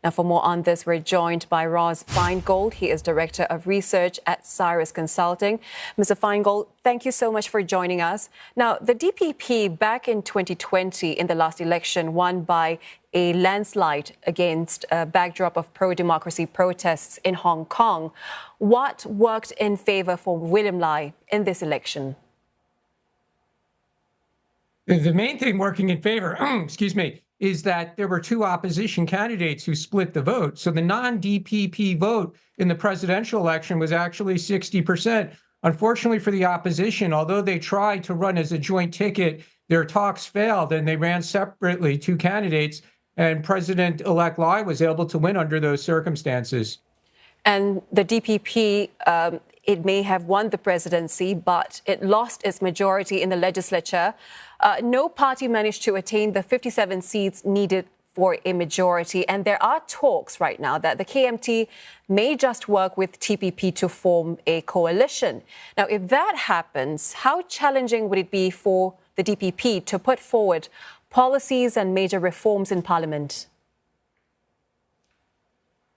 Now, for more on this, we're joined by Ross Feingold. He is Director of Research at Caerus Consulting. Mr. Feingold, thank you so much for joining us. Now, the DPP back in 2020 in the last election won by a landslide against a backdrop of pro-democracy protests in Hong Kong. What worked in favour for William Lai in this election? The main thing working in favor, is that there were two opposition candidates who split the vote. So the non-DPP vote in the presidential election was actually 60%. Unfortunately for the opposition, although they tried to run as a joint ticket, their talks failed and they ran separately, two candidates, and President-elect Lai was able to win under those circumstances. And the DPP, it may have won the presidency, but it lost its majority in the legislature. No party managed to attain the 57 seats needed for a majority. And there are talks right now that the KMT may just work with TPP to form a coalition. Now, if that happens, how challenging would it be for the DPP to put forward policies and major reforms in Parliament?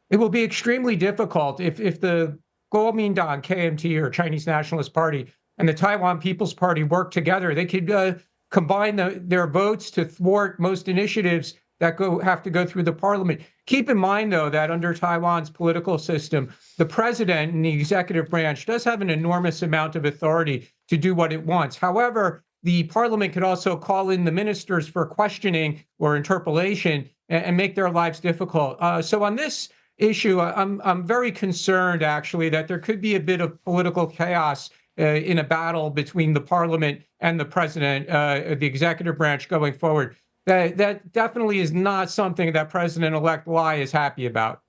It will be extremely difficult if the Kuomintang, KMT, or Chinese Nationalist Party, and the Taiwan People's Party work together. They could combine their votes to thwart most initiatives that have to go through the parliament. Keep in mind, though, that under Taiwan's political system, the president and the executive branch does have an enormous amount of authority to do what it wants. However, the parliament could also call in the ministers for questioning or interpellation and make their lives difficult. So on this issue, I'm very concerned, actually, that there could be a bit of political chaos in a battle between the parliament and the president, the executive branch going forward. That definitely is not something that President-elect Lai is happy about.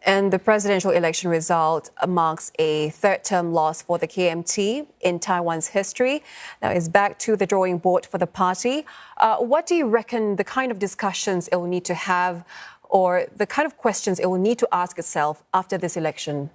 And the presidential election result marks a third-term loss for the KMT in Taiwan's history. Now it's back to the drawing board for the party. What do you reckon the kind of discussions it will need to have, or the kind of questions it will need to ask itself after this election?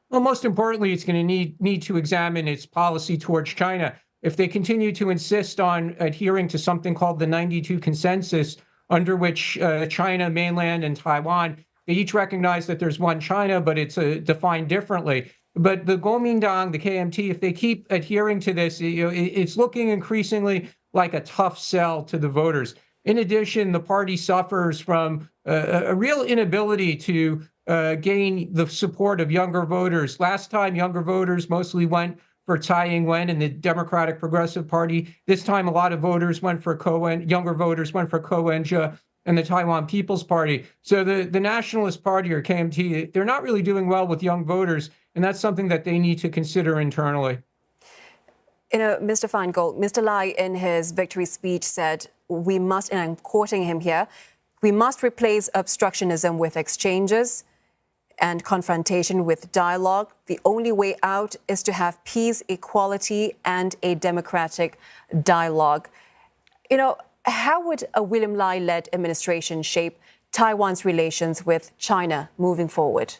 Well, most importantly, it's going to need to examine its policy towards China. If they continue to insist on adhering to something called the 92 consensus, under which China, mainland, and Taiwan, they each recognize that there's one China, but it's defined differently. But the Kuomintang, the KMT, if they keep adhering to this, it's looking increasingly like a tough sell to the voters. In addition, the party suffers from a real inability to gain the support of younger voters. Last time, younger voters mostly went for Tsai Ing-wen and the Democratic Progressive Party. This time, a lot of voters went for younger voters went for Ko Wen-je and the Taiwan People's Party. So the Nationalist Party, or KMT, they're not really doing well with young voters, and that's something that they need to consider internally. You know, Mr. Feingold, Mr. Lai in his victory speech said, we must, and I'm quoting him here, we must replace obstructionism with exchanges and confrontation with dialogue. The only way out is to have peace, equality, and a democratic dialogue. You know, how would a William Lai-led administration shape Taiwan's relations with China moving forward?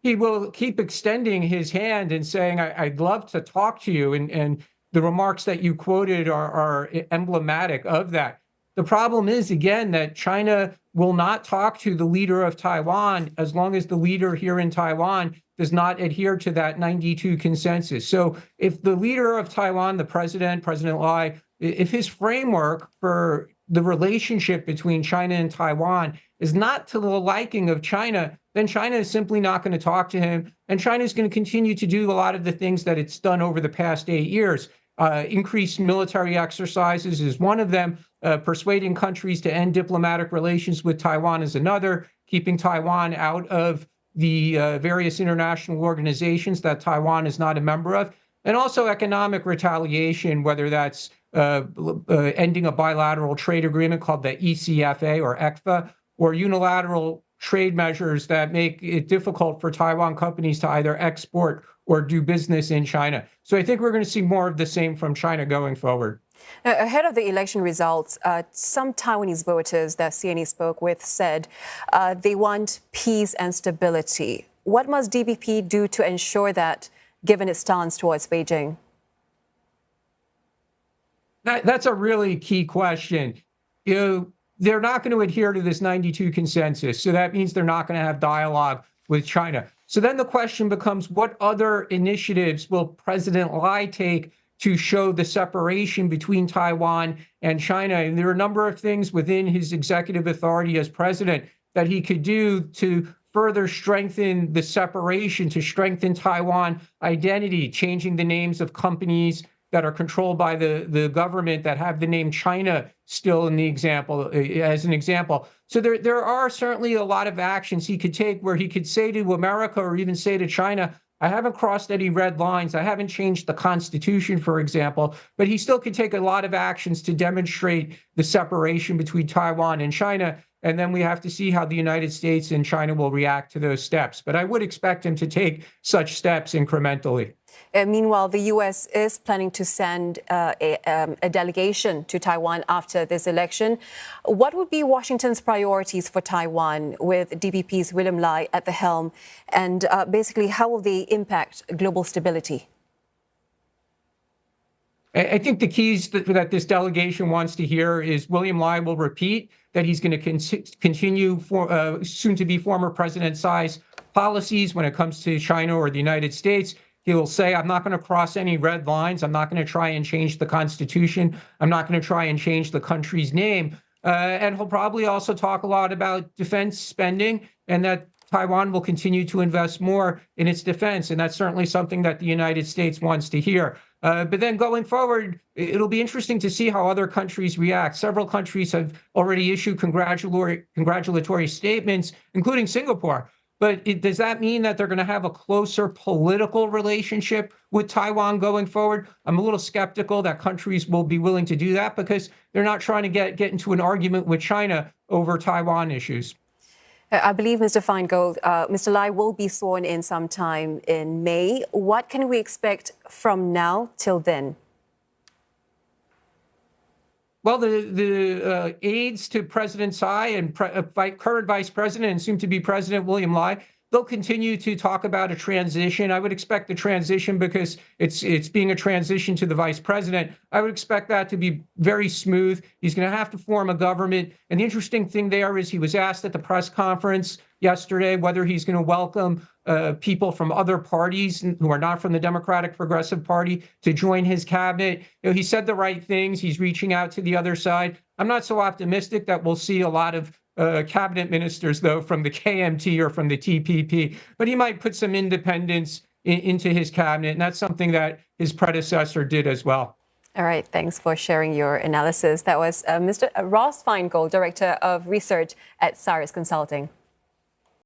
He will keep extending his hand and saying, I'd love to talk to you. And the remarks that you quoted are emblematic of that. The problem is, again, that China will not talk to the leader of Taiwan as long as the leader here in Taiwan does not adhere to that 92 consensus. So if the leader of Taiwan, the President Lai, if his framework for the relationship between China and Taiwan is not to the liking of China, then China is simply not going to talk to him. And China is going to continue to do a lot of the things that it's done over the past 8 years. Increased military exercises is one of them. Persuading countries to end diplomatic relations with Taiwan is another. Keeping Taiwan out of the various international organizations that Taiwan is not a member of. And also economic retaliation, whether that's ending a bilateral trade agreement called the ECFA or ECFA, or unilateral trade measures that make it difficult for Taiwan companies to either export or do business in China. So I think we're going to see more of the same from China going forward. Now, ahead of the election results, some Taiwanese voters that CNE spoke with said they want peace and stability. What must DPP do to ensure that, given its stance towards Beijing? That's a really key question. they're not going to adhere to this 92 consensus. So that means they're not going to have dialogue with China. So then the question becomes, what other initiatives will President Lai take to show the separation between Taiwan and China? And there are a number of things within his executive authority as president that he could do to further strengthen the separation, to strengthen Taiwan identity, changing the names of companies that are controlled by the government that have the name China still in the example, as an example. So there are certainly a lot of actions he could take where he could say to America or even say to China, I haven't crossed any red lines. I haven't changed the Constitution, for example, but he still could take a lot of actions to demonstrate the separation between Taiwan and China. And then we have to see how the United States and China will react to those steps. But I would expect him to take such steps incrementally. Meanwhile, the U.S. is planning to send a delegation to Taiwan after this election. What would be Washington's priorities for Taiwan with DPP's William Lai at the helm? And basically, how will they impact global stability? I think the keys that this delegation wants to hear is William Lai will repeat that he's going to continue for soon-to-be former President Tsai's policies when it comes to China or the United States. He'll say, I'm not going to cross any red lines. I'm not going to try and change the Constitution. I'm not going to try and change the country's name. And he'll probably also talk a lot about defense spending and that Taiwan will continue to invest more in its defense. And that's certainly something that the United States wants to hear. But then going forward, it'll be interesting to see how other countries react. Several countries have already issued congratulatory statements, including Singapore. But does that mean that they're going to have a closer political relationship with Taiwan going forward? I'm a little skeptical that countries will be willing to do that because they're not trying to get into an argument with China over Taiwan issues. I believe, Mr. Feingold, Mr. Lai will be sworn in sometime in May. What can we expect from now till then? Well, the aides to President Tsai and current Vice President and soon-to-be President William Lai, they'll continue to talk about a transition. I would expect the transition because it's being a transition to the Vice President. I would expect that to be very smooth. He's going to have to form a government. And the interesting thing there is he was asked at the press conference yesterday whether he's going to welcome people from other parties who are not from the Democratic Progressive Party to join his cabinet. He said the right things. He's reaching out to the other side. I'm not so optimistic that we'll see a lot of cabinet ministers, though, from the KMT or from the TPP, but he might put some independence into his cabinet, and that's something that his predecessor did as well. All right. Thanks for sharing your analysis. That was Mr. Ross Feingold, Director of Research at Caerus Consulting.